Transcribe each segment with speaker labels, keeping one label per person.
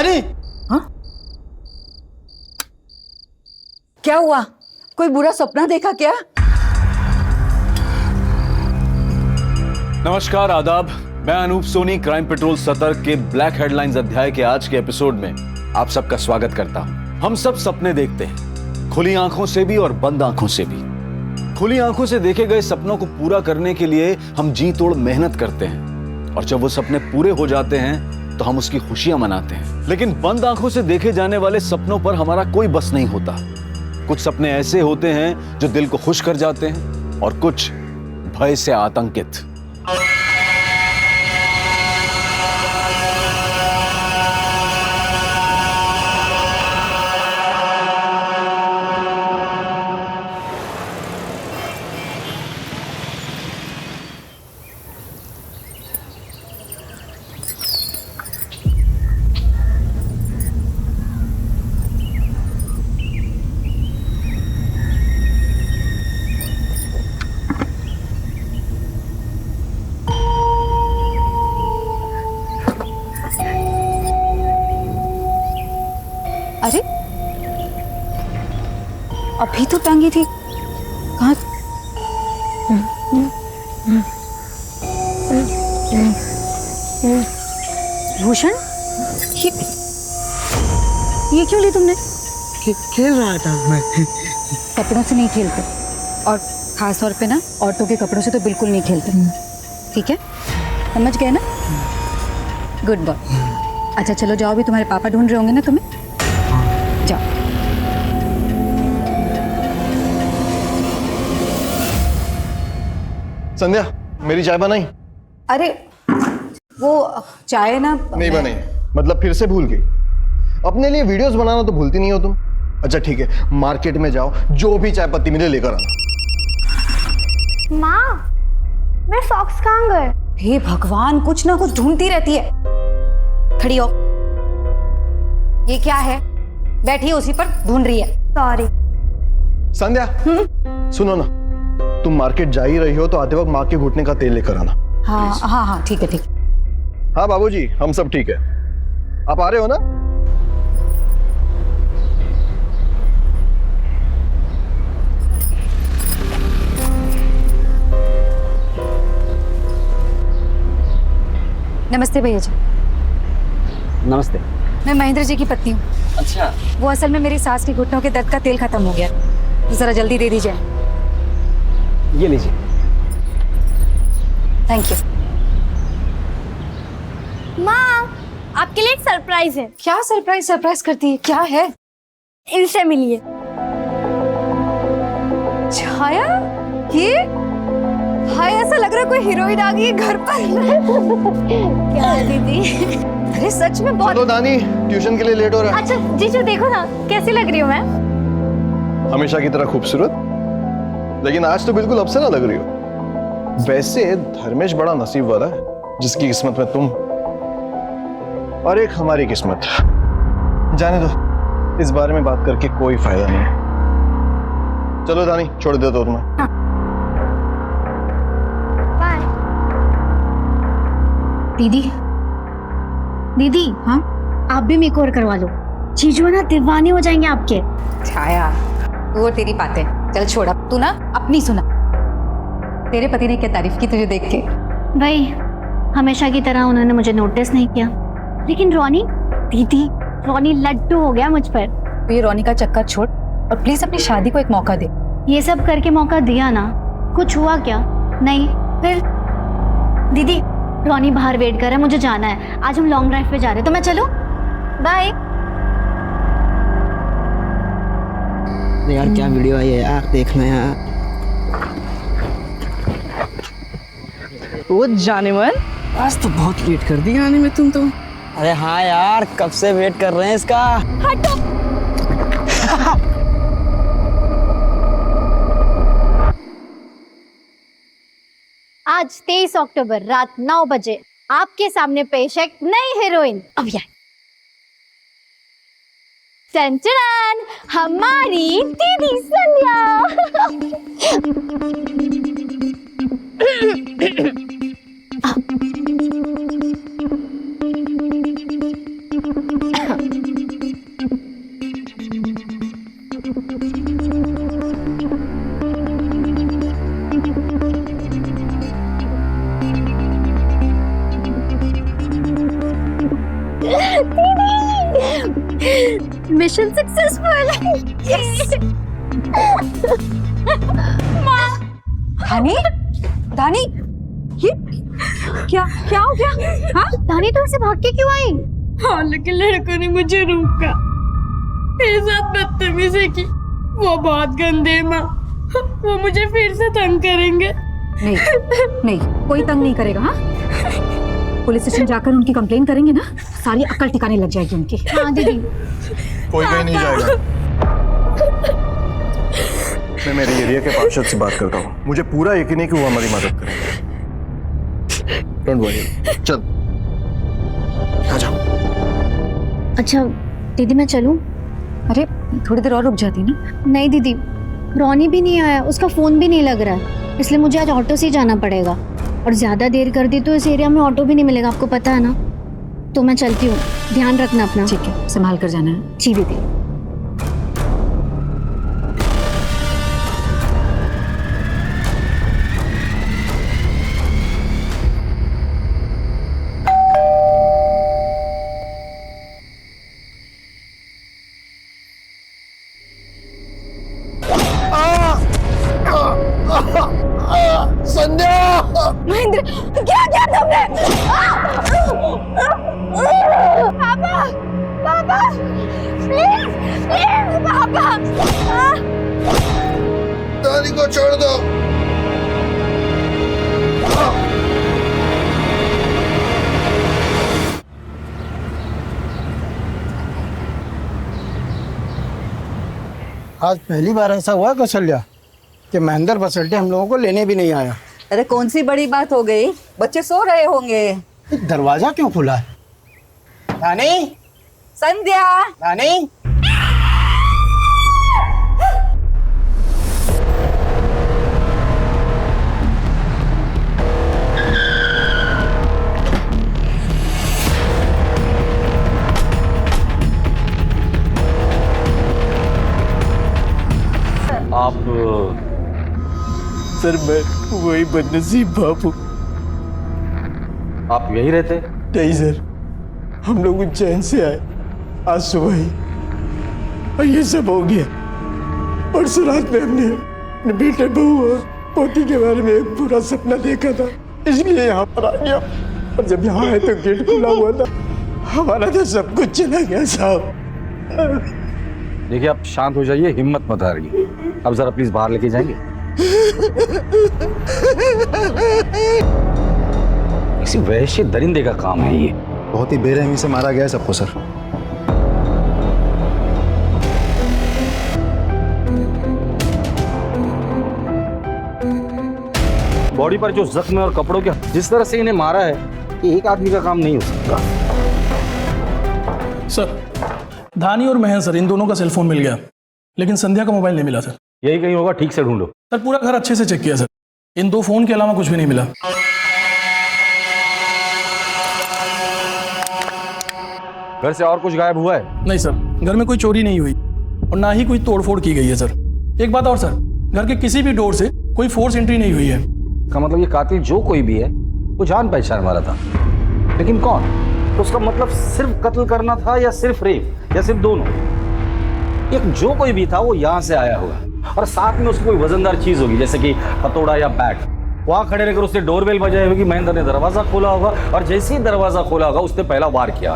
Speaker 1: दानी।
Speaker 2: हाँ? क्या हुआ? कोई बुरा सपना देखा क्या?
Speaker 3: नमस्कार, आदाब। मैं अनूप सोनी क्राइम पेट्रोल सतर्क के ब्लैक हेडलाइंस अध्याय के आज के एपिसोड में आप सबका स्वागत करता हूं। हम सब सपने देखते हैं, खुली आंखों से भी और बंद आंखों से भी। खुली आंखों से देखे गए सपनों को पूरा करने के लिए हम जी तोड़ मेहनत करते हैं और जब वो सपने पूरे हो जाते हैं तो हम उसकी खुशियां मनाते हैं। लेकिन बंद आंखों से देखे जाने वाले सपनों पर हमारा कोई बस नहीं होता। कुछ सपने ऐसे होते हैं जो दिल को खुश कर जाते हैं और कुछ भय से आतंकित।
Speaker 2: अरे अभी तो टांगी थी, कहाँ? भूषण, ये क्यों ली तुमने?
Speaker 1: खेल रहा था मैं।
Speaker 2: कपड़ों से नहीं खेलते, और खास तौर पे ना औरतों के कपड़ों से तो बिल्कुल नहीं खेलते। ठीक है, समझ गए ना? Good boy. अच्छा चलो जाओ, भी तुम्हारे पापा ढूंढ रहे होंगे ना तुम्हें। जाओ।
Speaker 4: संध्या, मेरी चाय बनाई?
Speaker 2: अरे वो चाय ना
Speaker 4: नहीं बनाई, मतलब फिर से भूल गई। अपने लिए वीडियोस बनाना तो भूलती नहीं हो तुम। अच्छा ठीक है, मार्केट में जाओ, जो भी चाय पत्ती मिले लेकर आना।
Speaker 5: माँ, मेरे सॉक्स कहाँ गए?
Speaker 2: हे भगवान, कुछ ना कुछ ढूंढती रहती है। खड़ी हो। ये क्या है? बैठी उसी पर ढूंढ रही है।
Speaker 5: सॉरी।
Speaker 4: संध्या, सुनो ना, तुम मार्केट जा ही रही हो तो आते वक्त माँ के घुटने का तेल लेकर आना।
Speaker 2: हाँ हाँ हाँ, ठीक है ठीक है।
Speaker 4: हाँ बाबूजी, हम सब ठीक है। आप आ रहे हो ना?
Speaker 2: नमस्ते भैया जी।
Speaker 1: नमस्ते।
Speaker 2: मैं महेंद्र जी की पत्नी हूँ।
Speaker 1: अच्छा।
Speaker 2: वो असल में मेरी सास के घुटनों के दर्द का तेल खत्म हो गया, तो जरा जल्दी दे दीजिए।
Speaker 1: ये लीजिए।
Speaker 2: Thank you.
Speaker 5: माँ, आपके लिए एक सरप्राइज है।
Speaker 2: क्या सरप्राइज करती है? क्या है?
Speaker 5: इनसे मिलिए।
Speaker 2: छाया, ये हाय, ऐसा लग रहा है कोई हीरोइन आ गई है घर पर।
Speaker 5: क्या दीदी?
Speaker 2: अरे सच में बहुत।
Speaker 4: चलो दानी, ट्यूशन के लिए लेट हो रहा है।
Speaker 5: अच्छा जीजू देखो ना कैसी लग रही हूँ मैं।
Speaker 4: हमेशा की तरह खूबसूरत, लेकिन आज तो बिल्कुल अप्सरा लग रही हो। वैसे धर्मेश बड़ा नसीब वाला है जिसकी किस्मत में तुम और एक हमारी किस्मत। जाने दो, इस बारे में बात करके कोई फायदा नहीं है। चलो दानी, छोड़ दे दो तुम्हें।
Speaker 5: बाय।
Speaker 6: दीदी, दीदी,
Speaker 2: हाँ?
Speaker 6: आप भी मेकओवर करवा लो। जीजू ना दीवाने हो जाएंगे आपके।
Speaker 2: छाया, वो तेरी बातें चल छोड़ा, तू ना अपनी सुना। तेरे पति ने क्या तारीफ की तुझे देख के?
Speaker 6: भाई, हमेशा की तरह उन्होंने मुझे नोटिस नहीं किया, लेकिन रोनी, दीदी, रोनी लड्डू हो गया मुझ पर।
Speaker 2: तो ये रोनी का चक्कर छोड़ और प्लीज अपनी शादी को एक मौका दे।
Speaker 6: ये सब करके मौका दिया ना, कुछ हुआ क्या? नहीं। फिर दीदी, रोनी बाहर वेट कर रहा है, मुझे जाना है। आज हम लॉन्ग ड्राइव पे जा रहे हैं, तो मैं चलूं? बाय।
Speaker 1: यार क्या वीडियो आई है यार, देखना यार।
Speaker 7: वो जाने मन,
Speaker 1: आज तो बहुत लेट कर दिया आने में तुम तो। अरे हाँ यार, कब से वेट कर रहे हैं इसका।
Speaker 5: हटो। आज 23 अक्टूबर रात 9 बजे आपके सामने पेश है एक नई हीरोइन। अब यार चंचन, हमारी दीदी संध्या। Mission successful.
Speaker 2: धानी, धानी, ये क्या क्या हो गया? हाँ,
Speaker 6: धानी तुम से भाग के क्यों आई?
Speaker 7: हाँ, लेकिन लड़कों ने मुझे रोका, मेरे साथ बदतमीजी की। वो बहुत गंदे माँ, वो मुझे फिर से तंग करेंगे।
Speaker 2: नहीं नहीं, कोई तंग नहीं करेगा। हाँ, पुलिस स्टेशन जाकर उनकी कंप्लेन करेंगे ना, सारी अक्ल ठिकाने लग जाएगी उनकी।
Speaker 6: हाँ दीदी।
Speaker 4: कोई कहीं नहीं जाएगा। मैं मेरे एरिया के पार्षद से बात करता हूँ, मुझे पूरा यकीन है कि वो हमारी मदद करेंगे। डोंट वरी, चल आ जाओ।
Speaker 6: अच्छा दीदी मैं चलूं?
Speaker 2: अरे थोड़ी देर और रुक जाती ना।
Speaker 6: नहीं दीदी, रॉनी भी नहीं आया, उसका फोन भी नहीं लग रहा है, इसलिए मुझे आज ऑटो से ही जाना पड़ेगा। और ज्यादा देर कर दी तो इस एरिया में ऑटो भी नहीं मिलेगा, आपको पता है ना। तो मैं चलती हूँ, ध्यान रखना अपना।
Speaker 2: ठीक है, संभाल कर जाना है।
Speaker 6: जी दीदी।
Speaker 5: महेंद्र, क्या किया तुमने? पापा, पापा, प्लीज, प्लीज, पापा।
Speaker 4: दादी को छोड़ दो।
Speaker 1: आज पहली बार ऐसा हुआ कौशल्या कि महेंद्र बस अड्डे हम लोगों को लेने भी नहीं आया।
Speaker 8: अरे कौन सी बड़ी बात हो गई, बच्चे सो रहे होंगे।
Speaker 1: दरवाजा क्यों खुला है? रानी,
Speaker 8: संध्या,
Speaker 1: रानी,
Speaker 3: आप
Speaker 4: सर मैं वही बदनसीब बाप हूँ।
Speaker 3: आप यही रहते?
Speaker 4: नहीं सर, हम लोग उज्जैन से आए आज सुबह ही और ये सब हो गया। परसों रात में हमने अपने बेटे, बहू और पोती के बारे में एक पूरा सपना देखा था, इसलिए यहाँ पर आ गया। और जब यहाँ आए तो गेट खुला हुआ था, हमारा तो सब कुछ चला गया साहब।
Speaker 3: देखिए आप शांत हो जाइए, हिम्मत मत हारिए। अब जरा प्लीज बाहर लेके जाएंगे। किसी वैश्य दरिंदे का काम है ये।
Speaker 4: बहुत ही बेरहमी से मारा गया है सबको सर।
Speaker 3: बॉडी पर जो जख्म है और कपड़ों के जिस तरह से इन्हें मारा है, ये एक आदमी का काम नहीं हो सकता।
Speaker 9: सर, धानी और महेंद्र सर, इन दोनों का सेलफोन मिल गया, लेकिन संध्या का मोबाइल नहीं मिला सर।
Speaker 3: यही कहीं होगा, ठीक से ढूंढो।
Speaker 9: सर पूरा घर अच्छे से चेक किया सर, इन 2 फोन के अलावा कुछ भी नहीं मिला।
Speaker 3: घर से और कुछ गायब हुआ है?
Speaker 9: नहीं सर, घर में कोई चोरी नहीं हुई और ना ही कोई तोड़फोड़ की गई है सर। एक बात और सर, घर के किसी भी डोर से कोई फोर्स एंट्री नहीं हुई है।
Speaker 3: का मतलब ये कातिल जो कोई भी है वो जान पहचान वाला था, लेकिन कौन? तो उसका मतलब सिर्फ कत्ल करना था या सिर्फ रेप या सिर्फ दोनों? एक जो कोई भी था वो यहाँ से आया होगा और साथ में उसको कोई वजनदार चीज होगी, जैसे कि हथौड़ा या बैट। वहां खड़े रहकर उसने डोरबेल बजाई होगी, महेंद्र ने दरवाजा खोला होगा और जैसे ही दरवाजा खोला होगा उसने पहला वार किया।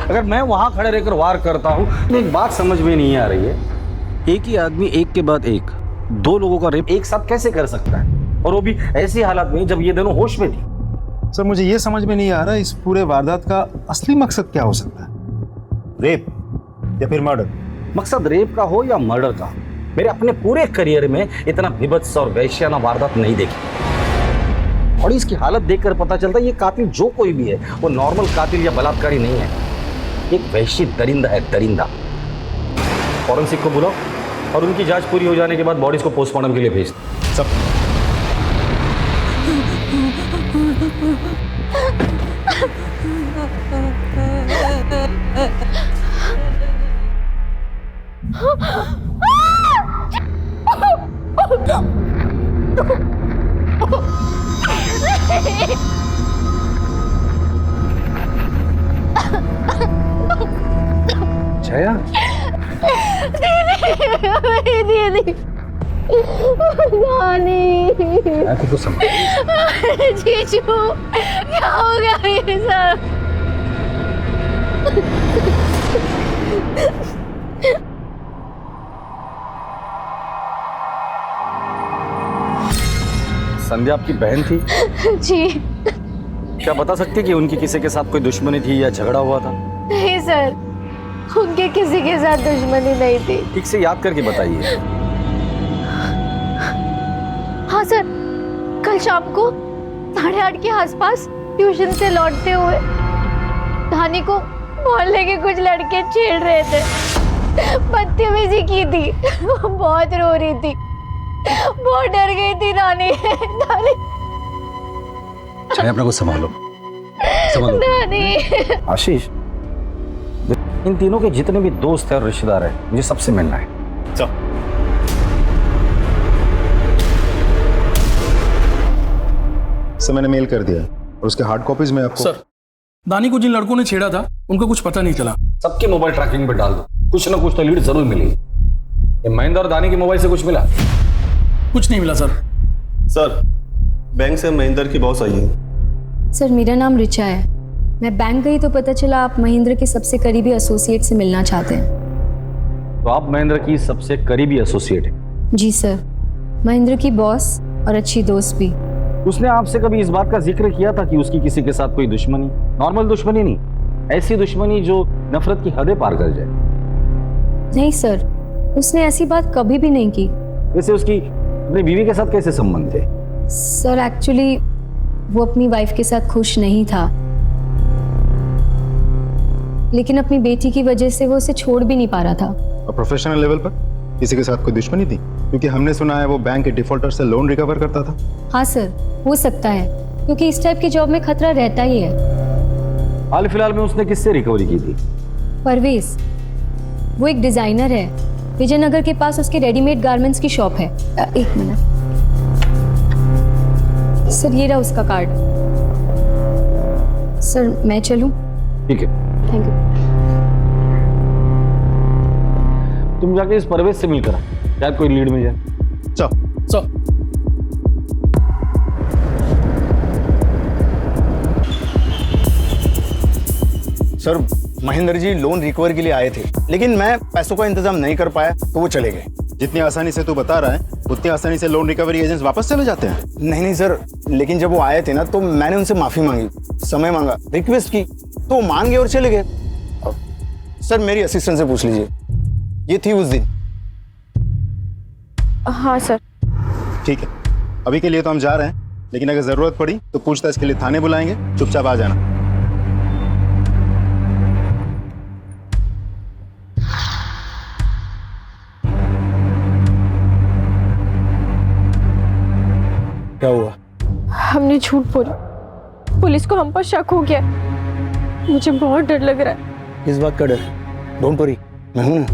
Speaker 3: अगर मैं वहां खड़े रहकर वार करता हूं तो एक बात समझ में नहीं आ रही है, एक ही आदमी एक के बाद एक 2 लोगों का रेप एक साथ कैसे कर सकता है, और वो भी ऐसी हालत में जब ये दोनों होश में थी।
Speaker 10: सर मुझे ये समझ में नहीं आ रहा इस पूरे वारदात का असली मकसद क्या हो सकता है, रेप या फिर मर्डर?
Speaker 3: मकसद रेप का हो या मर्डर का, मेरे अपने पूरे करियर में इतना विभत्स और वैश्याना वारदात नहीं देखी। और इसकी हालत देखकर पता चलता है ये कातिल जो कोई भी है वो नॉर्मल कातिल या बलात्कारी नहीं है, एक वैश्य दरिंदा है, दरिंदा। फॉरेंसिक को बुलाओ और उनकी जांच पूरी हो जाने के बाद बॉडीज को पोस्टमार्टम के लिए भेज दो। सब छाया
Speaker 7: दीदी
Speaker 3: मैं खुद को समझ
Speaker 7: जीजू क्या हो गया ये सब?
Speaker 3: संध्या आपकी बहन थी?
Speaker 7: जी
Speaker 3: क्या बता सकती है कि उनकी किसी के साथ कोई दुश्मनी थी या झगड़ा हुआ था?
Speaker 7: नहीं सर, उनके किसी के साथ दुश्मनी नहीं थी।
Speaker 3: ठीक से याद करके बताइए।
Speaker 7: हाँ सर, कल शाम को 8:30 के आसपास ट्यूशन से लौटते हुए धानी को मोहल्ले के कुछ लड़के छेड़ रहे थे, बदतमीजी की थी। बहुत रो रही थी, बहुत डर गई थी धानी।
Speaker 3: छाया अपने को संभालो, संभालो।
Speaker 7: धानी।
Speaker 3: आशीष, इन तीनों के जितने भी दोस्त हैं और रिश्तेदार हैं, मुझे सबसे मिलना है। चल।
Speaker 10: सर मैंने मेल कर दिया और उसके हार्ड कॉपीज में आपको।
Speaker 9: सर, दानी को जिन लड़कों ने छेड़ा था उनका कुछ पता नहीं चला।
Speaker 3: सबके मोबाइल ट्रैकिंग पे डाल दो, कुछ ना कुछ तो लीड जरूर मिलेगी। ये महेंद्र और दानी के मोबाइल से कुछ मिला?
Speaker 9: कुछ नहीं मिला सर।
Speaker 11: सर, बैंक से महेंद्र की बॉस आई है।
Speaker 12: सर, मेरा नाम रिचा है। मैं बैंक गई तो पता चला आप महेंद्र के सबसे करीबी एसोसिएट से मिलना चाहते हैं।
Speaker 3: तो आप महेंद्र की सबसे करीबी एसोसिएट है?
Speaker 12: जी सर, महेंद्र की बॉस और अच्छी दोस्त भी।
Speaker 3: उसने आपसे कभी इस बात का जिक्र किया था कि उसकी किसी के साथ कोई दुश्मनी? नॉर्मल दुश्मनी नहीं, ऐसी दुश्मनी जो नफरत की हदें पार कर जाए।
Speaker 12: नहीं सर, उसने ऐसी बात कभी भी नहीं की।
Speaker 3: वैसे उसकी अपनी बीवी के साथ कैसे संबंध थे?
Speaker 12: सर, एक्चुअली वो अपनी वाइफ के साथ खुश नहीं था, लेकिन अपनी बेटी की वजह से वो उसे छोड़ भी नहीं पा रहा था।
Speaker 10: और प्रोफेशनल लेवल पर किसी के साथ कोई दुश्मनी थी? क्योंकि हमने सुना है वो बैंक के डिफॉल्टर से लोन रिकवर करता था।
Speaker 12: हाँ सर, हो सकता है, क्योंकि इस टाइप की जॉब में खतरा रहता ही है।
Speaker 3: हाल फिलहाल में उसने किससे रिकवरी की थी?
Speaker 12: परवेज, वो एक डिजाइनर है, विजयनगर के पास उसके रेडीमेड गारमेंट्स की शॉप है। एक मिनट सर, ये रहा उसका कार्ड। सर, मैं चलूं?
Speaker 3: ठीक है,
Speaker 12: थैंक यू।
Speaker 3: तुम जाके इस परवेज से मिलकर शायद कोई लीड मिल जाए।
Speaker 10: चल
Speaker 9: sir,
Speaker 11: sir, Mahendra ji loan recover के लिए आए थे, लेकिन मैं पैसों का इंतजाम नहीं कर पाया तो वो चले गए।
Speaker 10: जितनी आसानी से तू बता रहा है उतनी आसानी से लोन रिकवरी एजेंट्स वापस चले जाते हैं?
Speaker 11: नहीं नहीं सर, लेकिन जब वो आए थे ना तो मैंने उनसे माफी मांगी, समय मांगा, रिक्वेस्ट की, तो वो मान गए और चले गए। सर, मेरी असिस्टेंट से पूछ लीजिए, ये थी उस दिन।
Speaker 7: हाँ सर।
Speaker 10: ठीक है, अभी के लिए तो हम जा रहे हैं, लेकिन अगर जरूरत पड़ी तो पूछताछ के लिए थाने बुलाएंगे, चुपचाप आ जाना।
Speaker 11: क्या हुआ?
Speaker 7: हमने झूठ बोला, पुलिस को हम पर शक हो गया। मुझे बहुत डर लग रहा है।
Speaker 11: किस बात का डर? डोंट वरी, मैं हूं ना।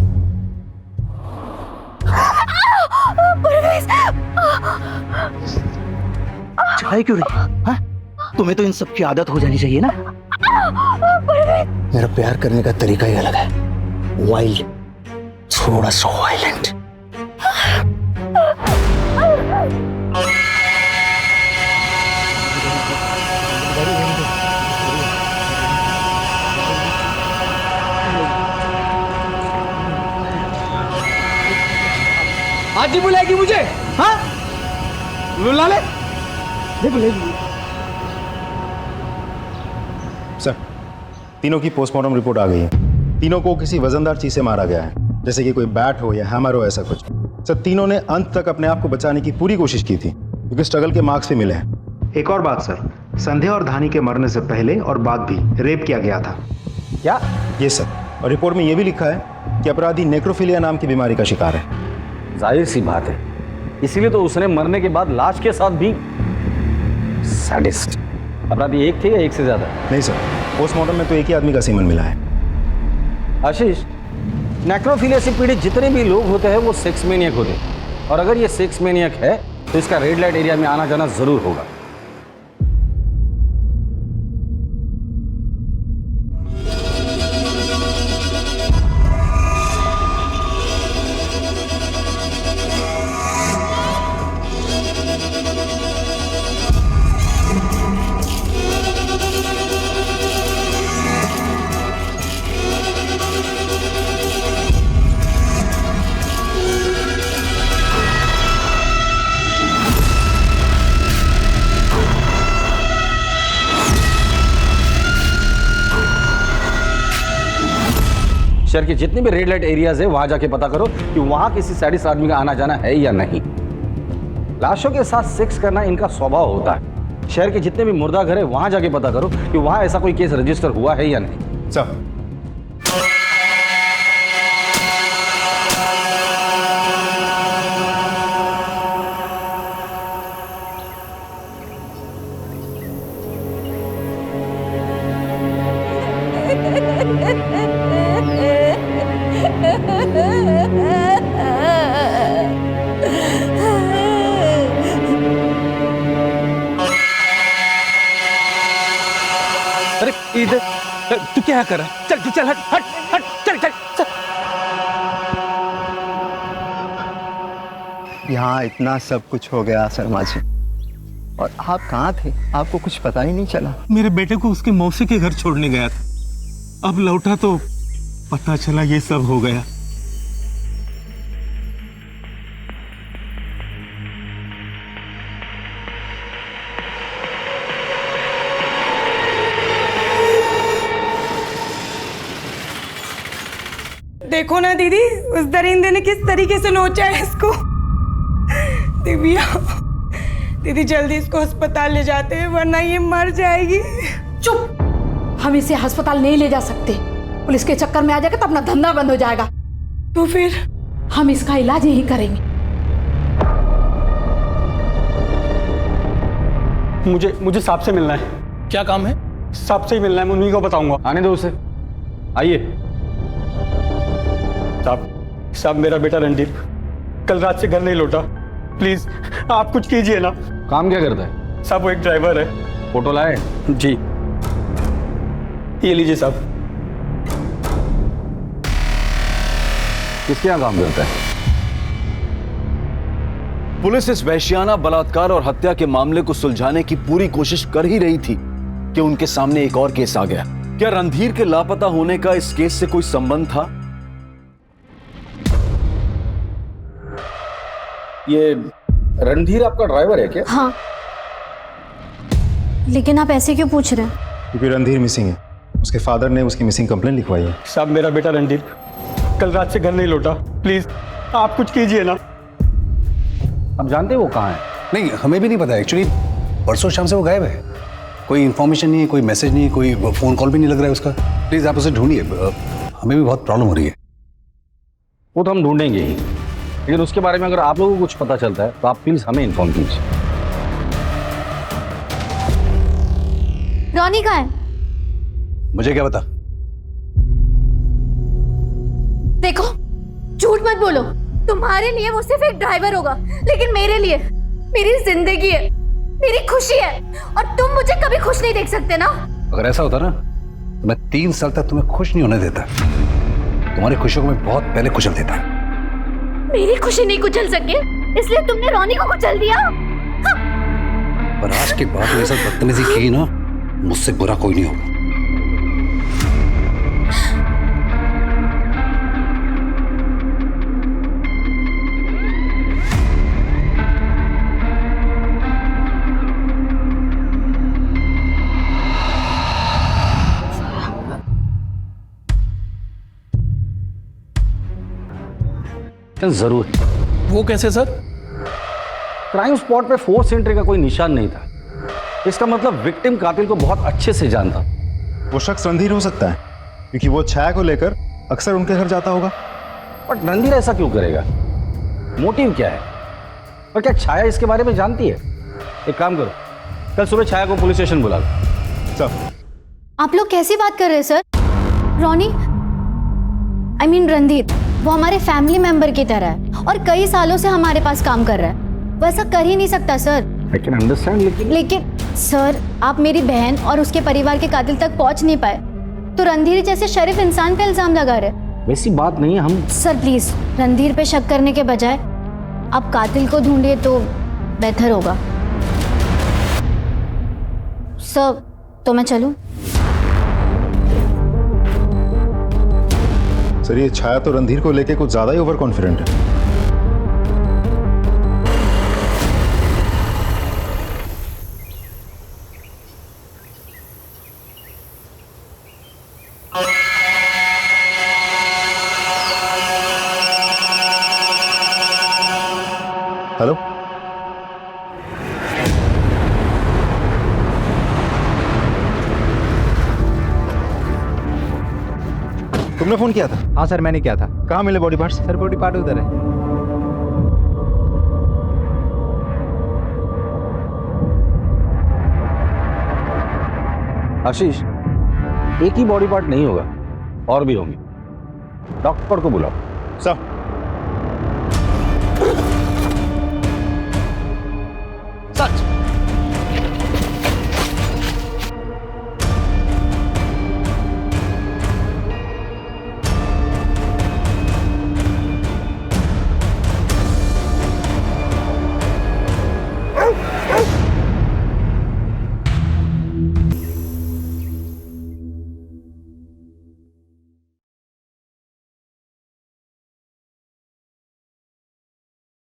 Speaker 1: चाय क्यों रही? हाँ? तुम्हें तो इन सब की आदत हो जानी चाहिए ना।
Speaker 11: मेरा प्यार करने का तरीका ही अलग है, वाइल्ड, थोड़ा सा वायलेंट।
Speaker 1: आज ही बुलाएगी मुझे? हाँ, बुला ले।
Speaker 10: सर, तीनों की पोस्टमार्टम रिपोर्ट आ गई है। तीनों को किसी वजनदार चीज से मारा गया है, जैसे कि कोई बैट हो या हैमर हो, ऐसा कुछ। सर, तीनों ने अंत तक अपने आप को बचाने की पूरी कोशिश की थी, क्योंकि स्ट्रगल के मार्क्स भी मिले हैं। एक और बात सर, संध्या और धानी के मरने से पहले और बाद भी रेप किया गया था।
Speaker 3: क्या?
Speaker 10: ये सर, और रिपोर्ट में यह भी लिखा है कि अपराधी नेक्रोफिलिया नाम की बीमारी का शिकार है।
Speaker 3: जाहिर सी बात है, इसीलिए तो उसने मरने के बाद लाश के साथ भी सैडिस्ट। अपराधी एक थे या एक से ज्यादा?
Speaker 10: नहीं सर, पोस्टमार्टम में तो एक ही आदमी का सीमन मिला है।
Speaker 3: आशीष, नेक्रोफिलिया से पीड़ित जितने भी लोग होते हैं वो सेक्स मैनियक होते हैं, और अगर ये सेक्स मैनियक है तो इसका रेड लाइट एरिया में आना जाना जरूर होगा।
Speaker 13: शहर के जितने भी रेड लाइट एरियाज है वहां जाके पता करो कि वहां किसी सैडिस्ट आदमी का आना जाना है या नहीं। लाशों के साथ सेक्स करना इनका स्वभाव होता है। शहर के जितने भी मुर्दा घर है वहां जाके पता करो कि वहां ऐसा कोई केस रजिस्टर हुआ है या नहीं।
Speaker 10: सर
Speaker 13: अरे इधर तू क्या कर रहा है? चल चल हट हट हट चल चल चल।
Speaker 11: यहाँ इतना सब कुछ हो गया शर्मा जी, और आप कहाँ थे? आपको कुछ पता ही नहीं चला।
Speaker 14: मेरे बेटे को उसके मौसी के घर छोड़ने गया था, अब लौटा तो पता चला ये सब हो गया।
Speaker 15: देखो ना दीदी, उस दरिंदे ने किस तरीके से नोचा है इसको। दिव्या, दीदी जल्दी इसको अस्पताल ले जाते हैं वरना ये मर जाएगी।
Speaker 16: चुप, हम इसे अस्पताल नहीं ले जा सकते। पुलिस के चक्कर में आ जाएगा तो अपना धंधा बंद हो जाएगा।
Speaker 15: तो फिर
Speaker 16: हम इसका इलाज यही करेंगे।
Speaker 14: मुझे सांप से मिलना है।
Speaker 9: क्या काम है?
Speaker 14: सांप से ही मिलना है, मैं उन्हीं को बताऊंगा।
Speaker 13: आने दो उसे, आइए।
Speaker 14: साहब मेरा बेटा रणदीप कल रात से घर नहीं लौटा, प्लीज आप कुछ कीजिए ना।
Speaker 13: काम क्या करता है?
Speaker 14: साहब वो एक ड्राइवर है।
Speaker 13: फोटो लाए?
Speaker 14: जी ये लीजिए साहब।
Speaker 13: किसके यहाँ काम करता है?
Speaker 3: पुलिस इस वैश्याना बलात्कार और हत्या के मामले को सुलझाने की पूरी कोशिश कर ही रही थी कि उनके सामने एक और केस आ गया। क्या रणधीर के लापता होने का इस केस से कोई संबंध था?
Speaker 13: ये रणधीर आपका ड्राइवर है क्या?
Speaker 6: हाँ, लेकिन आप ऐसे क्यों पूछ रहे हैं?
Speaker 10: क्योंकि रणधीर मिसिंग है, उसके फादर ने उसकी मिसिंग कंप्लेंट लिखवाई है।
Speaker 14: साहब मेरा बेटा रणदीप कल रात से घर नहीं लौटा, प्लीज आप कुछ कीजिए ना।
Speaker 13: आप जानते हैं वो कहाँ है?
Speaker 17: नहीं, हमें भी नहीं पता एक्चुअली। परसों शाम से वो गायब है, कोई इन्फॉर्मेशन नहीं है, कोई मैसेज नहीं है, कोई फोन कॉल भी नहीं लग रहा है उसका। प्लीज आप उसे ढूंढिए, हमें भी बहुत प्रॉब्लम हो रही है।
Speaker 13: वो तो हम ढूंढेंगे ही, लेकिन उसके बारे में अगर आप लोगों को कुछ पता चलता है तो आप प्लीज हमें इन्फॉर्म कीजिए।
Speaker 6: रॉनी कहाँ है?
Speaker 17: मुझे क्या पता?
Speaker 7: देखो, झूठ मत बोलो। तुम्हारे लिए वो सिर्फ एक ड्राइवर होगा, लेकिन मेरे लिए मेरी जिंदगी है, मेरी खुशी है, और तुम मुझे कभी खुश नहीं देख सकते ना।
Speaker 17: अगर ऐसा होता ना तो मैं 3 साल तक तुम्हें खुश नहीं होने देता। तुम्हारी खुशियों को मैं बहुत पहले कुचल देता।
Speaker 7: मेरी खुशी नहीं कुचल सके, इसलिए तुमने रोनी को कुचल दिया।
Speaker 17: पर आज के बाद मेरे साथ बदतमीजी की ना, मुझसे बुरा कोई नहीं होगा।
Speaker 13: जरूर।
Speaker 9: वो कैसे सर?
Speaker 13: क्राइम स्पॉट पे फोर्स एंट्री का कोई निशान नहीं था। इसका मतलब विक्टिम कातिल को बहुत अच्छे से जानता।
Speaker 10: वो शख्स रणधीर हो सकता है क्योंकि वो छाया को लेकर अक्सर उनके घर जाता होगा।
Speaker 13: बट रणधीर ऐसा क्यों करेगा? मोटिव क्या है? और क्या छाया इसके बारे में जानती है? एक काम करो, कल सुबह छाया को पुलिस स्टेशन बुला लो।
Speaker 10: सब
Speaker 6: आप लोग कैसी बात कर रहे हैं sir? Ronnie, I mean Randhir, वो हमारे फैमिली मेंबर की तरह है और कई सालों से हमारे पास काम कर रहा है। वो ऐसा कर ही नहीं सकता सर।
Speaker 13: I can understand,
Speaker 6: लेकिन सर, आप मेरी बहन और उसके परिवार के कातिल तक पहुंच नहीं पाए तो रणधीर जैसे शरीफ इंसान पे इल्जाम लगा रहे।
Speaker 13: वैसी बात नहीं है। हम
Speaker 6: सर प्लीज रणधीर पे शक करने के बजाय आप कातिल को ढूंढिए तो बेहतर होगा। सर, तो मैं चलूं?
Speaker 10: सर ये छाया तो रणधीर को लेके कुछ ज्यादा ही ओवर कॉन्फिडेंट है। हेलो, तुमने फोन किया था?
Speaker 11: हाँ सर, मैंने किया था।
Speaker 10: कहाँ मिले body parts?
Speaker 11: Sir body part उधर है।
Speaker 13: आशीष, एक ही बॉडी पार्ट नहीं होगा, और भी होंगे। डॉक्टर को बुलाओ।
Speaker 10: सर।
Speaker 13: सच।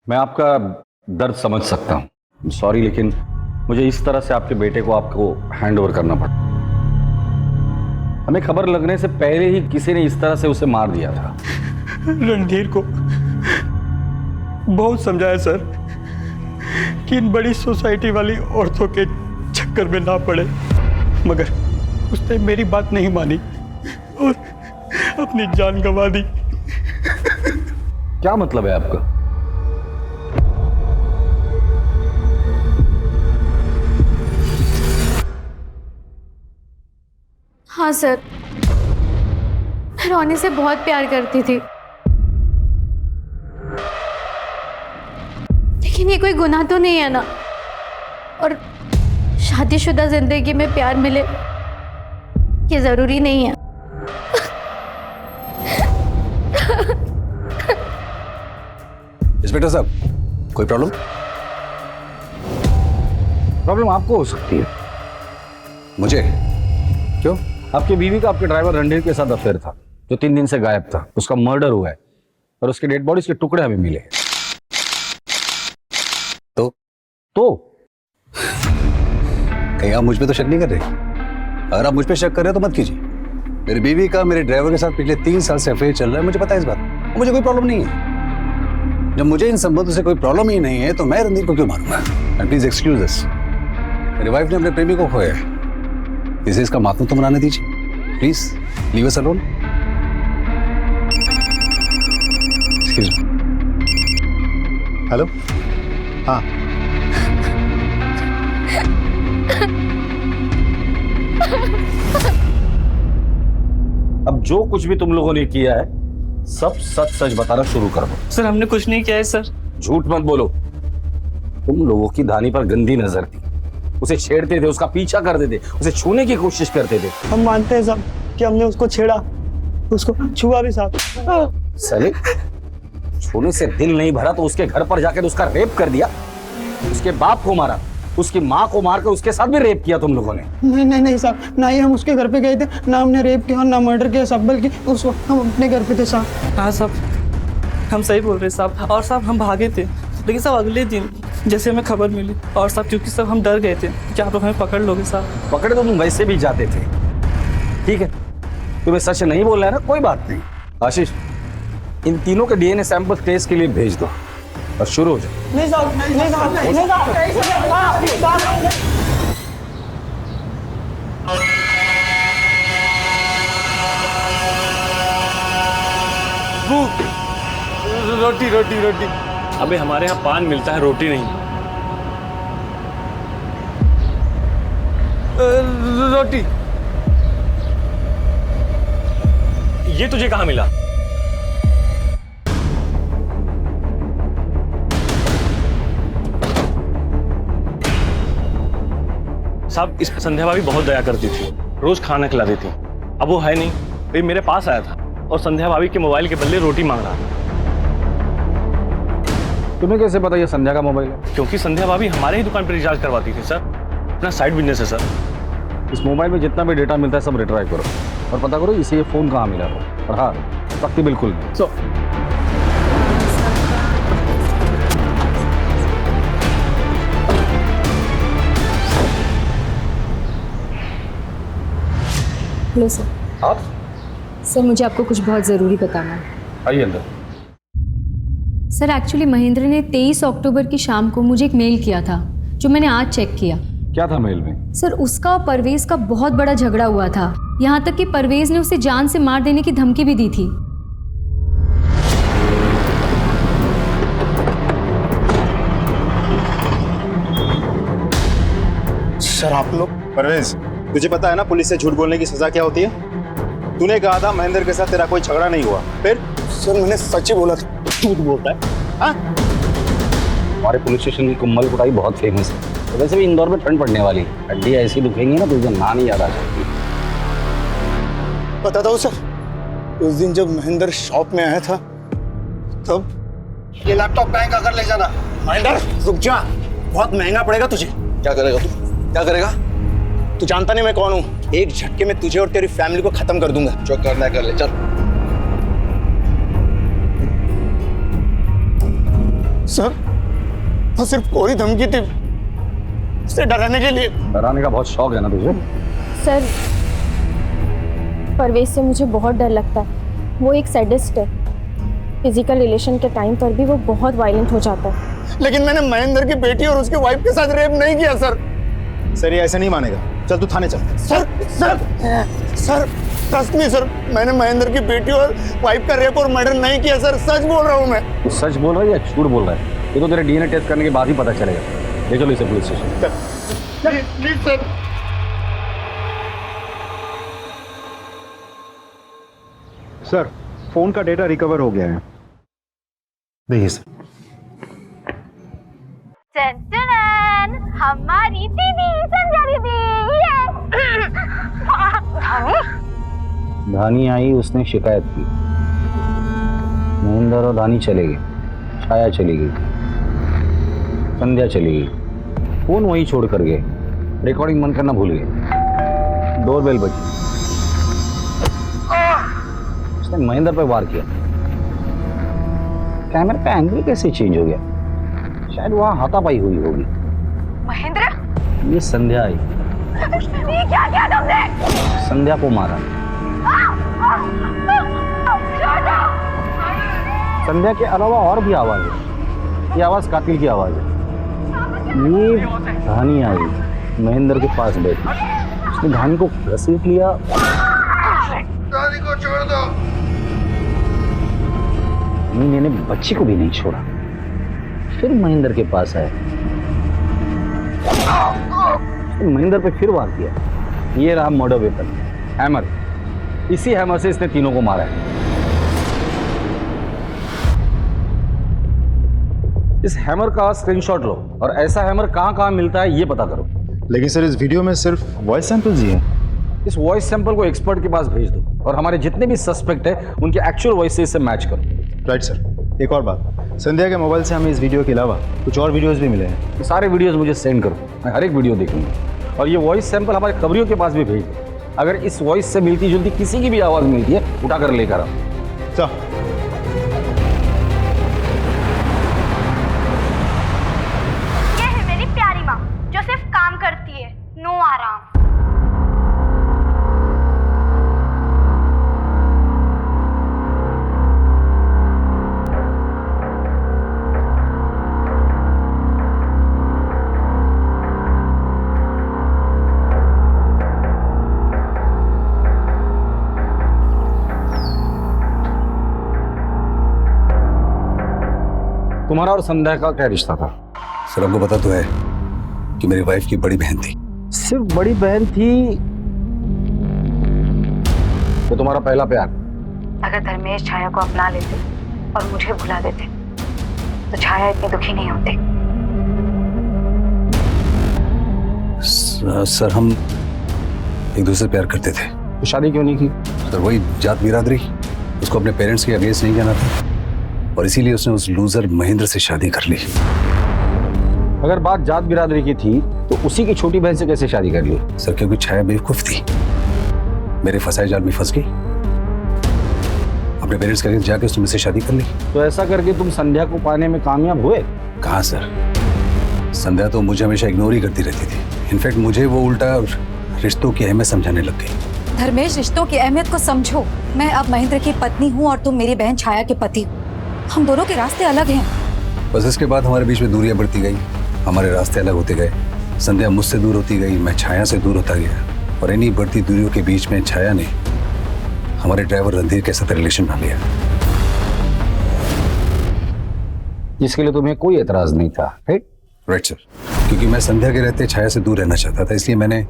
Speaker 13: मैं आपका दर्द समझ सकता हूं, सॉरी, लेकिन मुझे इस तरह से आपके बेटे को आपको हैंड ओवर करना पड़ा। हमें खबर लगने से पहले ही किसी ने इस तरह से उसे मार दिया था।
Speaker 9: रणधीर को बहुत समझाया सर कि इन बड़ी सोसाइटी वाली औरतों के चक्कर में ना पड़े, मगर उसने मेरी बात नहीं मानी और अपनी जान गंवा दी।
Speaker 13: क्या मतलब है आपका?
Speaker 7: हाँ सर, मैं रोनी से बहुत प्यार करती थी, लेकिन ये कोई गुनाह तो नहीं है ना। और शादीशुदा जिंदगी में प्यार मिले ये जरूरी नहीं है।
Speaker 17: इंस्पेक्टर साहब, कोई प्रॉब्लम?
Speaker 13: प्रॉब्लम आपको हो सकती है।
Speaker 17: मुझे? क्यों?
Speaker 13: आपकी बीवी का आपके ड्राइवर रणधीर के साथ अफेयर था, जो 3 दिन से गायब था। उसका मर्डर हुआ है और उसके डेड बॉडीज के टुकड़े हमें मिले। तो
Speaker 17: कहीं आप मुझ पे तो शक नहीं कर रहे? अगर आप मुझ पे शक कर रहे हो तो मत कीजिए। मेरी बीवी का मेरे ड्राइवर के साथ पिछले 3 साल से अफेयर चल रहा है, मुझे पता है इस बात, और मुझे कोई प्रॉब्लम नहीं है। जब मुझे इन संबंधों से कोई प्रॉब्लम ही नहीं है तो मैं रणधीर को क्यों मारूंगा? एंड प्लीज एक्सक्यूज अस, मेरी वाइफ ने अपने प्रेमी को खोया है, इसे इसका मातम तो मनाने दीजिए। Please leave us alone. Excuse me. Hello, हाँ।
Speaker 13: अब जो कुछ भी तुम लोगों ने किया है सब सच सच बताना शुरू कर दो।
Speaker 9: सर हमने कुछ नहीं किया है सर।
Speaker 13: झूठ मत बोलो। तुम लोगों की धानी पर गंदी नजर थी, उसे छेड़ते थे, उसका पीछा करते थे, उसे छूने की कोशिश करते थे।
Speaker 9: हम मानते हैं साहब कि हमने उसको छेड़ा, उसको छुआ भी साहब।
Speaker 13: सली, छूने से दिल नहीं भरा तो उसके घर पर जाकर उसका रेप कर दिया, उसके बाप को मारा, उसकी माँ को मारकर उसके साथ भी रेप किया तुम लोगों ने।
Speaker 9: नहीं साहब, ना ही हम उसके घर पे गए थे, ना हमने रेप किया, ना मर्डर किया साहब, बल्कि उस वक्त हम अपने घर पे थे साहब। हाँ साहब, हम सही बोल रहे साहब। और साहब हम भागे थे, लेकिन साहब अगले दिन जैसे हमें खबर मिली, और साहब क्योंकि साहब हम डर गए थे कि आप लोग हमें पकड़ लोगे साहब।
Speaker 13: पकड़े तो तुम वैसे भी जाते थे, ठीक है, तुम्हें सच नहीं बोलना है ना, कोई बात नहीं। आशीष, इन तीनों के डीएनए सैंपल टेस्ट के लिए भेज दो और शुरू हो जाओ।
Speaker 9: नहीं साहब, नहीं साहब, नहीं साहब।
Speaker 14: रोटी रोटी रोटी। अबे हमारे यहाँ पान मिलता है, रोटी नहीं। रोटी। ये तुझे कहाँ मिला? साहब, इस संध्या भाभी बहुत दया करती थी, रोज खाना खिलाती थी। अब वो है नहीं, ये मेरे पास आया था और संध्या भाभी के मोबाइल के बदले रोटी मांग रहा था।
Speaker 13: तुम्हें कैसे पता ये संध्या का मोबाइल है?
Speaker 14: क्योंकि संध्या भाभी हमारे ही दुकान पर रिचार्ज करवाती थी सर, अपना साइड बिजनेस है सर।
Speaker 13: इस मोबाइल में जितना भी डेटा मिलता है सब रिट्राइव करो और पता करो इसे ये फोन कहाँ मिला हो। और हाँ, सख्ती बिल्कुल नहीं।
Speaker 9: So
Speaker 12: hello sir.
Speaker 13: आप?
Speaker 12: सर मुझे आपको कुछ बहुत ज़रूरी बताना है।
Speaker 13: आइए अंदर।
Speaker 12: सर एक्चुअली महेंद्र ने 23 अक्टूबर की शाम को मुझे एक मेल किया था जो मैंने आज चेक किया।
Speaker 3: क्या था मेल में?
Speaker 12: सर उसका और परवेज का बहुत बड़ा झगड़ा हुआ था, यहाँ तक कि परवेज ने उसे जान से मार देने की धमकी भी दी थी।
Speaker 11: सर आप लोग।
Speaker 10: परवेज, तुझे पता है ना पुलिस से झूठ बोलने की सजा क्या होती है? तूने कहा था महेंद्र के साथ तेरा कोई झगड़ा नहीं हुआ, फिर?
Speaker 11: सर मैंने सच ही बोला था।
Speaker 10: झूठ बोलता है? हाँ?
Speaker 13: हमारे पुलिस स्टेशन की कुम्मल कुटाई बहुत फेमस है। तो वैसे भी इंदौर में ठंड पड़ने वाली, हड्डी ऐसी दुखेंगी ना तो उस दिन ना नहीं याद आ सकती।
Speaker 11: बताता हूँ सर, उस दिन जब महेंद्र शॉप में आया था तब ये लैपटॉप बैंक अगर ले जाना। महेंद्र रुक जा, बहुत महंगा पड़ेगा तुझे।
Speaker 4: क्या करेगा तू? क्या करेगा?
Speaker 11: तू जानता नहीं मैं कौन हूँ। एक झटके में तुझे और तेरी फैमिली को खत्म कर दूंगा।
Speaker 4: जो करना है कर ले, चल।
Speaker 11: सर वो सिर्फ कोई धमकी थी, उसे डराने के लिए।
Speaker 13: डराने का बहुत शौक है ना तुझे?
Speaker 7: सर परवेज से मुझे बहुत डर लगता है। वो एक सैडिस्ट है। फिजिकल रिलेशन के टाइम पर भी वो बहुत वायलेंट हो जाता है।
Speaker 11: लेकिन मैंने महेंद्र की बेटी और उसके वाइफ के साथ रेप नहीं किया सर।
Speaker 10: सर ये ऐसे नहीं मानेगा, चल तू थाने चल।
Speaker 11: Sir sir sir trust me sir, मैंने महेंद्र की बेटी और वाइफ का रेप और मर्डर नहीं किया सर, सच बोल रहा हूँ मैं।
Speaker 13: तू सच बोल रहा है या झूठ बोल रहा है? ये तो तेरे डीएनए टेस्ट करने के बाद ही पता चलेगा। ले चलो इसे police station.
Speaker 11: Please sir.
Speaker 10: Sir phone का डेटा रिकवर हो गया है, देखिए सर।
Speaker 7: हमारी दीदी संध्या दीदी।
Speaker 13: धानी आई, उसने शिकायत की। महेंद्र और धानी चले गए, छाया चली गई, संध्या चली गई, फोन वहीं छोड़ कर गए, रिकॉर्डिंग बंद करना भूल गए। डोरबेल बजी, उसने महेंद्र पर वार किया। कैमरे का एंगल कैसे चेंज हो गया? शायद वहां हाथापाई हुई होगी।
Speaker 7: महेंद्र,
Speaker 13: ये संध्या आई।
Speaker 7: ये क्या किया तुमने?
Speaker 13: संध्या को मारा। संध्या के अलावा और भी आवाज है, ये आवाज कातिल की आवाज है। ये धानी आई, महेंद्र के पास बैठी, उसने धानी को घसीट लिया।
Speaker 4: धानी को छोड़ दो।
Speaker 13: मैंने बच्ची को भी नहीं छोड़ा, फिर महेंद्र के पास आया, महेंद्र पे फिर वार किया। ये रहा मर्डर वेपन, हैमर। इसी हैमर से इसने तीनों को मारा है। इस हैमर का स्क्रीनशॉट लो और ऐसा हैमर कहां-कहां मिलता है ये पता करो।
Speaker 10: लेकिन सर इस वीडियो में सिर्फ वॉइस सैंपल्स ही हैं।
Speaker 13: इस वॉइस सैंपल को एक्सपर्ट के पास भेज दो और हमारे जितने भी सस्पेक्ट है उनके एक्चुअल वॉइस से इसे मैच करो।
Speaker 10: Right sir. एक और बात, संध्या के मोबाइल से हमें इस वीडियो के अलावा कुछ और वीडियोस भी मिले हैं।
Speaker 13: ये सारे वीडियोस मुझे सेंड करो, मैं हर एक वीडियो देखूंगा। और ये वॉइस सैंपल हमारे खबरियों के पास भी भेज दो। अगर इस वॉइस से मिलती जुलती किसी की भी आवाज मिलती है, उठाकर लेकर आओ।
Speaker 10: चल।
Speaker 7: ये है मेरी प्यारी माँ जो सिर्फ काम करती है, नो आराम।
Speaker 13: तुम्हारा और संध्या का क्या रिश्ता था?
Speaker 17: सर हमको पता तो है कि मेरी वाइफ की बड़ी बहन थी।
Speaker 13: सिर्फ बड़ी बहन थी तो तुम्हारा पहला प्यार?
Speaker 2: अगर धर्मेश छाया को अपना लेते और मुझे भुला देते तो छाया इतनी दुखी नहीं होती।
Speaker 17: सर हम एक दूसरे से प्यार करते थे।
Speaker 13: तो शादी क्यों नहीं की?
Speaker 17: सर वही जात बिरादरी, उसको अपने पेरेंट्स के अगेंस्ट नहीं कहना था और इसीलिए उसने उस लूजर महेंद्र से शादी कर ली।
Speaker 13: अगर बात जात बिरादरी की थी तो उसी की छोटी बहन से कैसे शादी कर ली?
Speaker 17: सर क्योंकि छाया बेवकूफ थी, मेरे फंसाए जाल में फंस गई, अपने पेरेंट्स के अगेंस्ट जाके उसने मुझसे शादी कर ली।
Speaker 13: तो ऐसा करके तुम संध्या को पाने में कामयाब हुए?
Speaker 17: कहाँ सर, संध्या तो मुझे हमेशा इग्नोर ही करती रहती थी। इनफैक्ट मुझे वो उल्टा रिश्तों की अहमियत समझाने लग गई।
Speaker 2: धर्मेश, रिश्तों की अहमियत को समझो। मैं अब महेंद्र की पत्नी हूँ और तुम मेरी बहन छाया के पति हो। हम दोनों के रास्ते अलग हैं।
Speaker 17: बस इसके बाद हमारे बीच में दूरियां बढ़ती गई, हमारे रास्ते अलग होते गए। संध्या मुझसे दूर होती गई, मैं छाया से दूर होता गया, और इन्हीं बढ़ती दूरियों के बीच में छाया ने हमारे ड्राइवर रणधीर के साथ रिलेशन बना लिया,
Speaker 13: जिसके लिए तुम्हें कोई एतराज नहीं था,
Speaker 17: राइट सर। क्योंकि मैं संध्या के रहते छाया से दूर रहना चाहता था, इसलिए मैंने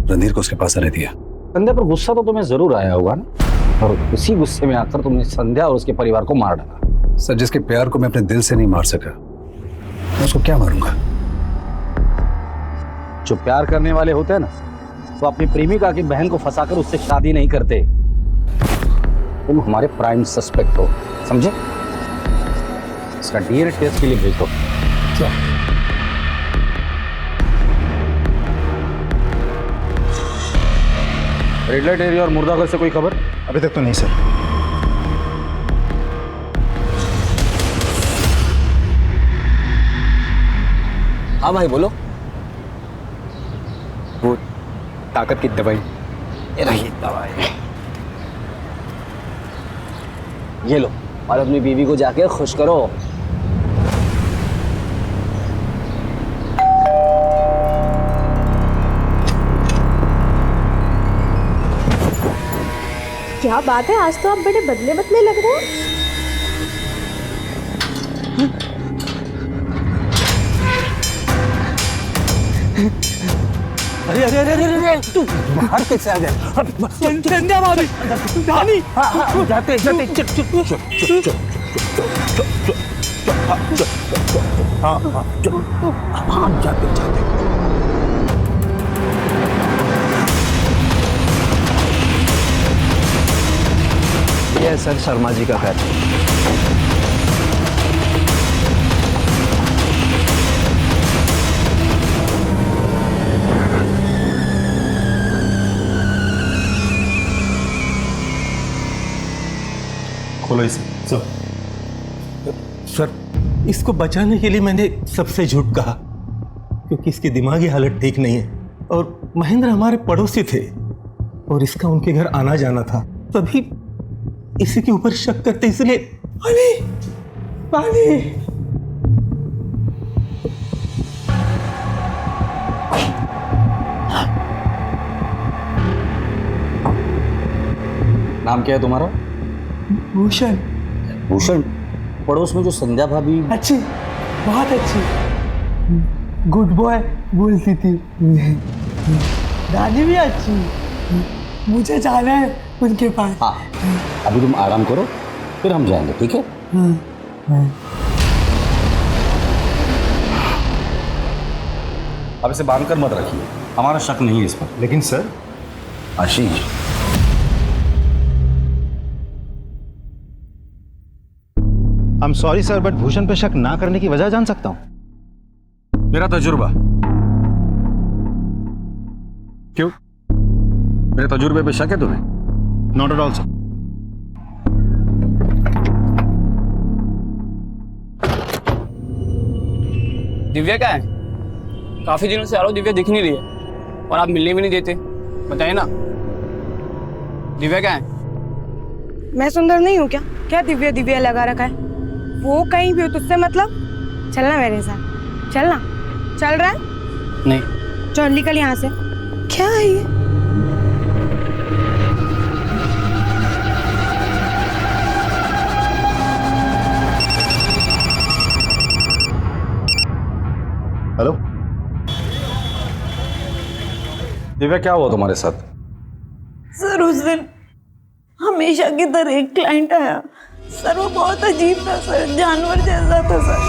Speaker 17: रणधीर को उसके पास आने दिया।
Speaker 13: संध्या पर गुस्सा तो तुम्हें जरूर आया होगा ना, और उसी गुस्से में आकर तुमने संध्या और उसके परिवार को मार डाला।
Speaker 17: सर, जिसके प्यार को मैं अपने दिल से नहीं मार सका, मैं उसको क्या मारूंगा?
Speaker 13: जो प्यार करने वाले होते हैं ना, वो अपनी प्रेमिका की बहन को फंसाकर उससे शादी नहीं करते। तुम हमारे प्राइम सस्पेक्ट हो, समझे? इसका डीएनए टेस्ट के लिए भेज दो।
Speaker 17: क्या?
Speaker 13: रेड लाइट एरिया और मुर्दाघर से कोई खबर?
Speaker 10: अभी तक तो नहीं सर।
Speaker 1: हाँ भाई बोलो। वो ताकत की दवाई, ये रही दवाई, ये लो और अपनी बीवी को जाके खुश करो।
Speaker 7: क्या बात है, आज तो आप बड़े बदले बदले लग रहे हो।
Speaker 9: अरे अरे अरे अरे तू बाहर कैसे आ गया? संध्या भाभी, रानी, जाते जाते चुप चुप चुप चुप चुप हाँ हाँ हाँ जाते जाते।
Speaker 4: ये सर शर्मा जी का घर।
Speaker 14: खोलो इसे। सर, इसको बचाने के लिए मैंने सबसे झूठ कहा, क्योंकि इसकी दिमागी हालत ठीक नहीं है, और महेंद्र हमारे पड़ोसी थे और इसका उनके घर आना जाना था, तभी इसी के ऊपर शक करते, इसलिए पानी पानी।
Speaker 13: नाम क्या है तुम्हारा?
Speaker 9: भूषण।
Speaker 13: भूषण? पड़ोस में जो संध्या भाभी
Speaker 9: अच्छी, बहुत अच्छी, गुड बॉय बोलती थी। दादी भी अच्छी, मुझे जाना है उनके पास।
Speaker 13: हाँ, अभी तुम आराम करो, फिर हम जाएंगे, ठीक है? अब इसे बांध कर मत रखिए, हमारा शक नहीं है इस पर।
Speaker 10: लेकिन sir,
Speaker 13: Ashish,
Speaker 10: I am sorry sir, but Bhushan पे शक ना करने की वजह जान सकता हूं?
Speaker 13: मेरा तजुर्बा। क्यों? मेरे तजुर्बे पे शक है तुम्हें?
Speaker 10: Not at all sir.
Speaker 1: Divya क्या है? काफी दिनों से आ रहा हूं, दिव्या दिख नहीं रही है और आप मिलने भी नहीं देते। बताइए ना, दिव्या क्या है?
Speaker 15: मैं सुंदर नहीं हूँ क्या? क्या दिव्या दिव्या लगा रखा है? वो कहीं भी हो, तुझसे मतलब? चलना मेरे साथ, चलना। चल रहा है?
Speaker 1: नहीं।
Speaker 15: चल निकल यहाँ से। क्या है ये?
Speaker 10: हेलो
Speaker 13: दिव्या, क्या हुआ तुम्हारे साथ?
Speaker 7: सर, उस दिन हमेशा की तरह एक क्लाइंट आया सर, वो बहुत अजीब था सर, जानवर जैसा था सर।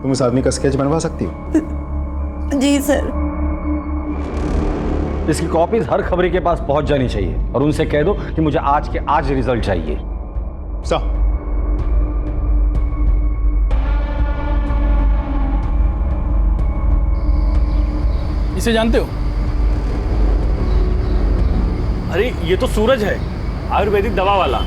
Speaker 10: तुम इस आदमी का स्केच बनवा सकती हो?
Speaker 7: जी सर।
Speaker 13: इसकी कॉपीज हर खबरी के पास पहुंच जानी चाहिए और उनसे कह दो कि मुझे आज के आज रिजल्ट चाहिए।
Speaker 10: सर,
Speaker 14: इसे जानते हो? अरे ये तो सूरज है, आयुर्वेदिक दवा वाला।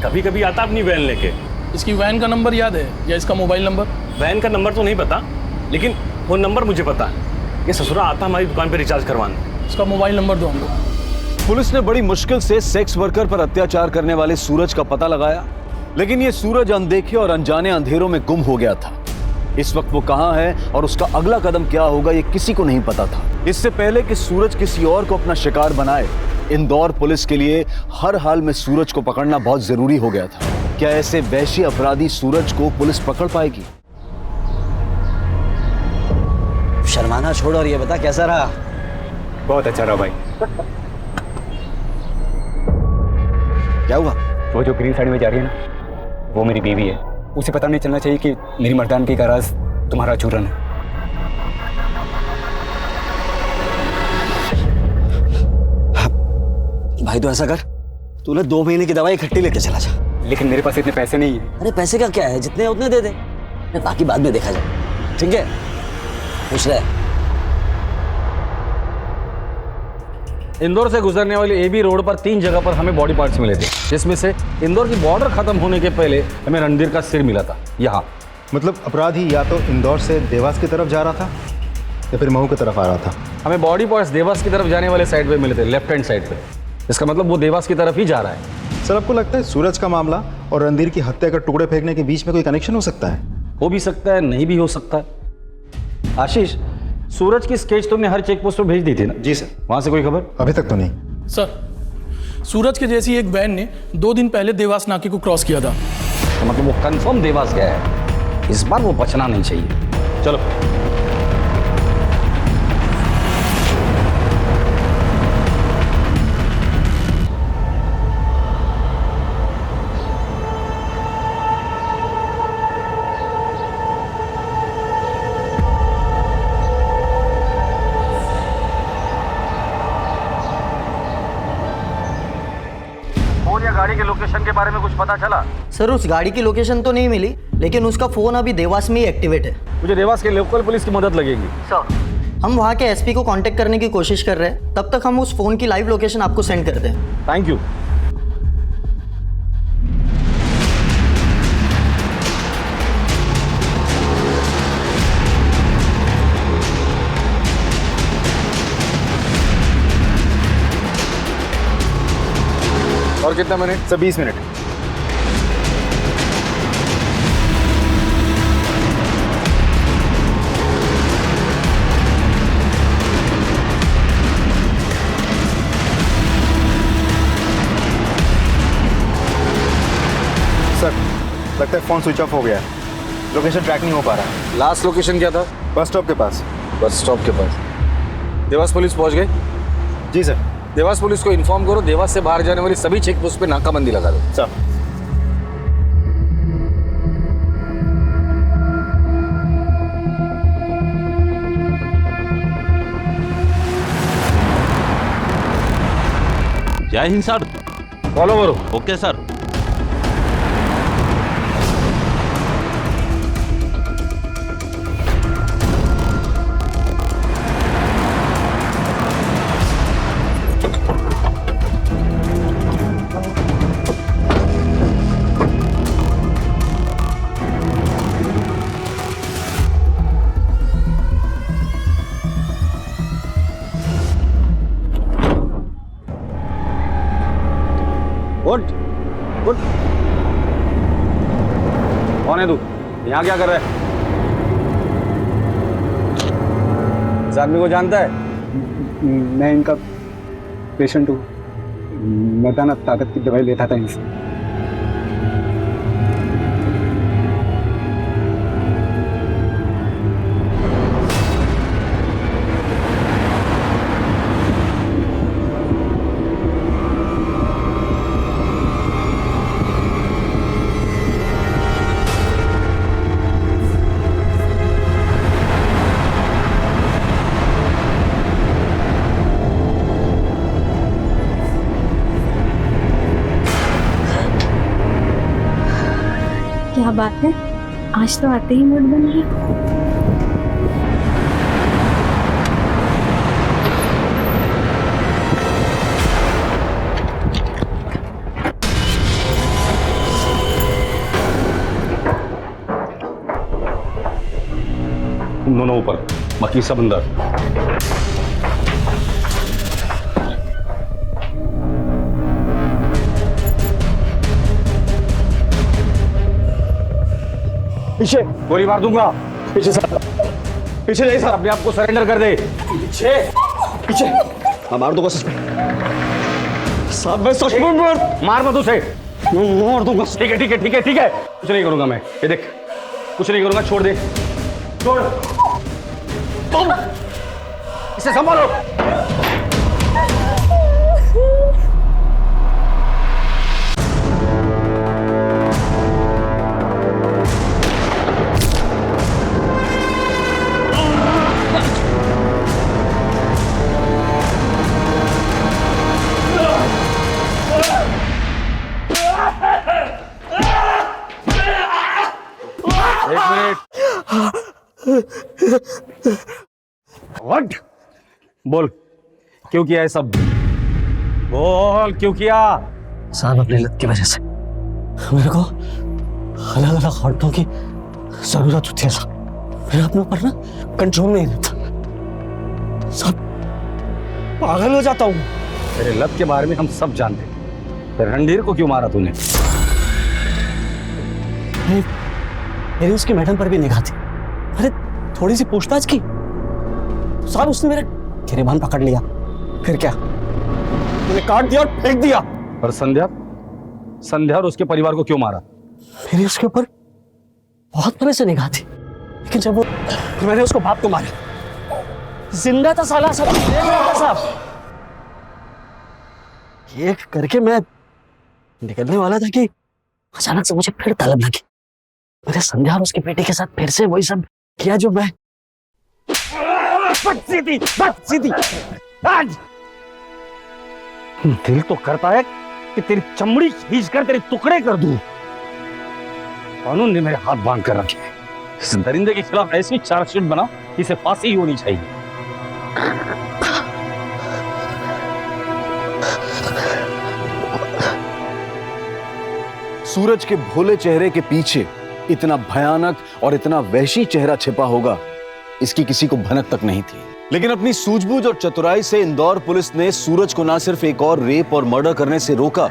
Speaker 14: कभी कभी आता अपनी वैन लेके।
Speaker 9: इसकी वैन का नंबर याद है या इसका मोबाइल नंबर?
Speaker 14: वैन का नंबर तो नहीं पता, लेकिन फोन नंबर मुझे पता है। ये ससुरा आता हमारी दुकान पे रिचार्ज करवाने।
Speaker 18: उसका मोबाइल नंबर दो हमको।
Speaker 3: पुलिस ने बड़ी मुश्किल से सेक्स वर्कर पर अत्याचार करने वाले सूरज का पता लगाया, लेकिन ये सूरज अनदेखे और अनजाने अंधेरों में गुम हो गया था। इस वक्त वो कहां है और उसका अगला कदम क्या होगा ये किसी को नहीं पता था। इससे पहले कि सूरज किसी और को अपना शिकार बनाए, इंदौर पुलिस के लिए हर हाल में सूरज को पकड़ना बहुत जरूरी हो गया था। क्या ऐसे वैश्य अपराधी सूरज को पुलिस पकड़ पाएगी?
Speaker 19: शर्माना छोड़ और ये बता कैसा रहा?
Speaker 11: बहुत अच्छा रहा भाई।
Speaker 19: क्या हुआ?
Speaker 11: वो जो ग्रीन साड़ी में जा रही है ना, वो मेरी बीवी है। उसे पता नहीं चलना चाहिए कि मेरी मर्दानगी का राज तुम्हारा चूरन है।
Speaker 19: भाई तो ऐसा कर, तू ना 2 महीने की दवाई इकट्ठी लेके चला जा।
Speaker 11: लेकिन मेरे पास इतने पैसे नहीं है।
Speaker 19: अरे पैसे का क्या है, जितने उतने दे दे, बाकी बाद में देखा जाए, ठीक है? खुश रहे।
Speaker 13: इंदौर से गुजरने वाली एबी रोड पर 3 जगह पर हमें बॉडी पार्ट्स मिले थे, जिसमें से इंदौर की बॉर्डर खत्म होने के पहले हमें रणधीर का सिर मिला था यहाँ।
Speaker 10: मतलब अपराधी या तो इंदौर से देवास की तरफ जा रहा था या फिर महू की तरफ आ रहा था।
Speaker 13: हमें बॉडी पार्ट्स देवास की तरफ जाने वाले साइड पे मिले थे, लेफ्ट हैंड साइड पे। इसका मतलब वो देवास की तरफ ही जा रहा है।
Speaker 10: सर, आपको लगता है सूरज का मामला और रणधीर की हत्या का टुकड़े फेंकने के बीच में कोई कनेक्शन हो सकता है?
Speaker 13: हो भी सकता है, नहीं भी हो सकता है। आशीष, सूरज की स्केच तुमने हर चेक पोस्ट पर भेज दी थी ना?
Speaker 10: जी सर।
Speaker 13: वहां से कोई खबर?
Speaker 10: अभी तक तो नहीं
Speaker 18: सर। सूरज के जैसी एक वैन ने 2 दिन पहले देवास नाके को क्रॉस किया था।
Speaker 13: तो मतलब वो कंफर्म देवास गया है। इस बार वो बचना नहीं चाहिए। चलो।
Speaker 19: गाड़ी के लोकेशन के बारे में कुछ पता चला?
Speaker 9: सर, उस गाड़ी की लोकेशन तो नहीं मिली, लेकिन उसका फोन अभी देवास में ही एक्टिवेट है।
Speaker 13: मुझे देवास के लोकल पुलिस की मदद लगेगी।
Speaker 9: सर, हम वहाँ के एसपी को कांटेक्ट करने की कोशिश कर रहे हैं। तब तक हम उस फोन की लाइव लोकेशन आपको सेंड करते हैं।
Speaker 13: Thank you.
Speaker 3: और कितना मिनट?
Speaker 10: Sir 20 minute. सर, लगता है फोन स्विच ऑफ हो गया है। लोकेशन ट्रैक नहीं हो पा रहा है।
Speaker 13: लास्ट लोकेशन क्या था?
Speaker 10: बस स्टॉप के पास।
Speaker 13: बस स्टॉप के पास। देवास पुलिस पहुंच गए?
Speaker 10: जी सर।
Speaker 13: देवास पुलिस को इन्फॉर्म करो, देवास से बाहर जाने वाली सभी चेक पोस्ट पे नाकाबंदी लगा दो।
Speaker 10: सर।
Speaker 20: जय हिंद सर।
Speaker 13: फॉलो करो।
Speaker 20: Okay sir.
Speaker 13: Good good. कौन है तू? यहाँ क्या कर रहा है? इस आदमी को जानता है?
Speaker 11: मैं इनका पेशेंट हूँ। मर्दाना ताकत की दवाई लेता था इनसे।
Speaker 12: क्या बात है, आज तो आते ही मूड बन गया।
Speaker 13: तुम दोनों ऊपर। बाकी सब अंदर।
Speaker 11: पीछे
Speaker 13: गोली मार दूंगा।
Speaker 11: पीछे सर, पीछे जाइए सर।
Speaker 13: अपने आप को सरेंडर कर दे।
Speaker 11: पीछे पीछे। मैं मार दूंगा सच साहब, मैं सच में
Speaker 13: मार मत उसे।
Speaker 11: मार दूंगा।
Speaker 13: ठीक है ठीक है ठीक है ठीक है, कुछ नहीं करूंगा मैं। ये देख, कुछ नहीं करूंगा, छोड़ दे, छोड़। इसे संभालो। व्हाट? बोल, क्यों किया है सब? बोल, क्यों किया?
Speaker 19: साहब अपनी लत की वजह से मेरे को अलग अलग औरतों की जरूरत होती है साहब। मेरे अपने ऊपर ना कंट्रोल नहीं रहता साहब, पागल हो जाता हूँ।
Speaker 13: तेरे लत के बारे में हम सब जानते हैं। फिर रणधीर को क्यों मारा तूने?
Speaker 19: मेरी उसकी मैडम पर भी निगाह थी। अरे थोड़ी सी पूछताछ की साहब, उसने मेरे गिरेबान पकड़ लिया। फिर क्या, मैंने काट दिया और फेंक दिया।
Speaker 13: और संध्या, संध्या और उसके परिवार को क्यों मारा?
Speaker 19: मेरी उसके ऊपर बहुत पहले से निगाह थी, लेकिन जब वो मैंने उसको बाप को मारा, जिंदा था साला, सब देख रहा था साहब। ये करके मैं निकलने वाला था कि अचानक से मुझे फिर तलब लगी। मैंने संध्या और उसके बेटे के साथ फिर से वही सब किया जो मैं सीधी आज
Speaker 13: दिल तो करता है कि तेरी चमड़ी खींच कर तेरे टुकड़े कर दूं। कानून ने मेरे हाथ बांध कर रखे। इस दरिंदे के खिलाफ ऐसी चार्जशीट बना कि इसे फांसी ही होनी चाहिए।
Speaker 3: सूरज के भोले चेहरे के पीछे इतना भयानक और इतना वहशी चेहरा छिपा होगा, इसकी किसी को भनक तक नहीं थी। लेकिन अपनी सूझबूझ और चतुराई से इंदौर पुलिस ने सूरज को न सिर्फ एक और रेप और मर्डर करने से रोका,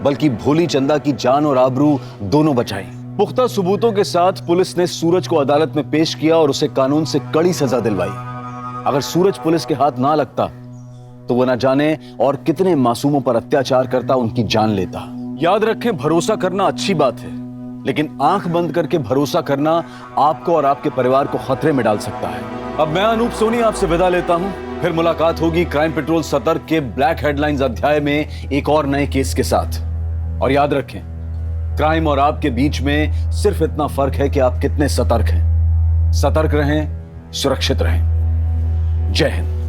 Speaker 3: बल्कि भोली चंदा की जान और आबरू दोनों बचाई। पुख्ता सबूतों के साथ पुलिस ने सूरज को अदालत में पेश किया और उसे कानून से कड़ी सजा दिलवाई। अगर सूरज पुलिस के हाथ ना लगता तो वो न जाने और कितने मासूमों पर अत्याचार करता, उनकी जान लेता। याद रखें, भरोसा करना अच्छी बात है, लेकिन आंख बंद करके भरोसा करना आपको और आपके परिवार को खतरे में डाल सकता है। अब मैं अनूप सोनी आपसे विदा लेता हूं। फिर मुलाकात होगी क्राइम पेट्रोल सतर्क के ब्लैक हेडलाइंस अध्याय में एक और नए केस के साथ। और याद रखें, क्राइम और आपके बीच में सिर्फ इतना फर्क है कि आप कितने सतर्क हैं। सतर्क रहें, सुरक्षित रहें। जय हिंद।